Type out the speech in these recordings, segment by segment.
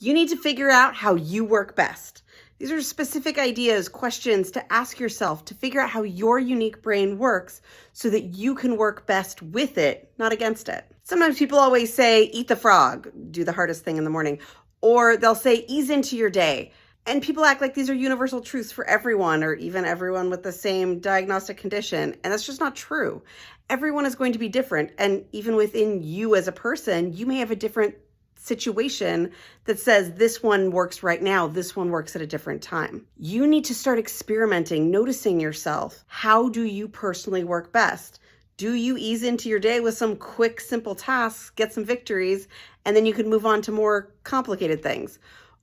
You need to figure out how you work best. These are specific ideas, questions to ask yourself to figure out how your unique brain works so that you can work best with it, not against it. Sometimes people always say, eat the frog, do the hardest thing in the morning, or they'll say, ease into your day. And people act like these are universal truths for everyone, or even everyone with the same diagnostic condition. And that's just not true. Everyone is going to be different. And even within you as a person, you may have a different situation that says this one works right now, this one works at a different time. You need to start experimenting, noticing yourself. How do you personally work best? Do you ease into your day with some quick, simple tasks, get some victories, and then you can move on to more complicated things?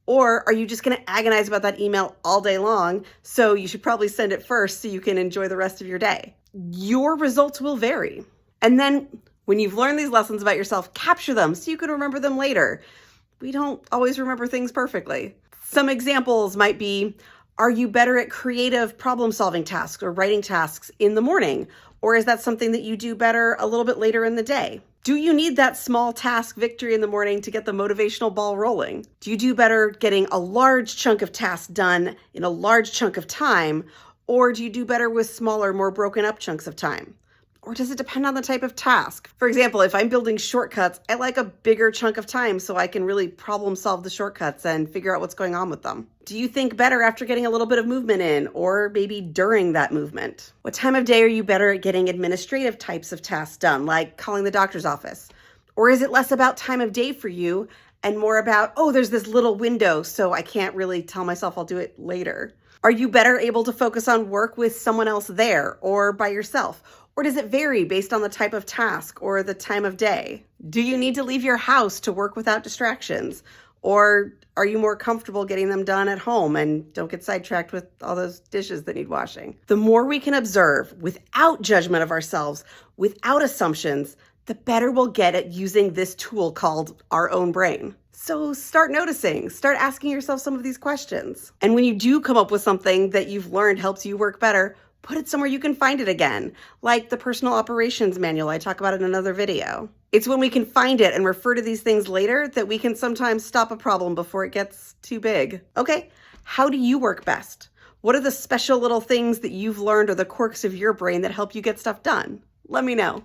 Or are you just going to agonize about that email all day long? So you should probably send it first so you can enjoy the rest of your day. Your results will vary. And then when you've learned these lessons about yourself, capture them so you can remember them later. We don't always remember things perfectly. Some examples might be, are you better at creative problem-solving tasks or writing tasks in the morning? Or is that something that you do better a little bit later in the day? Do you need that small task victory in the morning to get the motivational ball rolling? Do you do better getting a large chunk of tasks done in a large chunk of time? Or do you do better with smaller, more broken up chunks of time? Or does it depend on the type of task? For example, if I'm building shortcuts, I like a bigger chunk of time so I can really problem solve the shortcuts and figure out what's going on with them. Do you think better after getting a little bit of movement in, or maybe during that movement? What time of day are you better at getting administrative types of tasks done, like calling the doctor's office? Or is it less about time of day for you and more about, oh, there's this little window, so I can't really tell myself I'll do it later? Are you better able to focus on work with someone else there or by yourself? Or does it vary based on the type of task or the time of day? Do you need to leave your house to work without distractions? Or are you more comfortable getting them done at home and don't get sidetracked with all those dishes that need washing? The more we can observe without judgment of ourselves, without assumptions, the better we'll get at using this tool called our own brain. So start noticing, start asking yourself some of these questions. And when you do come up with something that you've learned helps you work better, put it somewhere you can find it again, like the personal operations manual I talk about in another video. It's when we can find it and refer to these things later that we can sometimes stop a problem before it gets too big. Okay, how do you work best? What are the special little things that you've learned or the quirks of your brain that help you get stuff done? Let me know.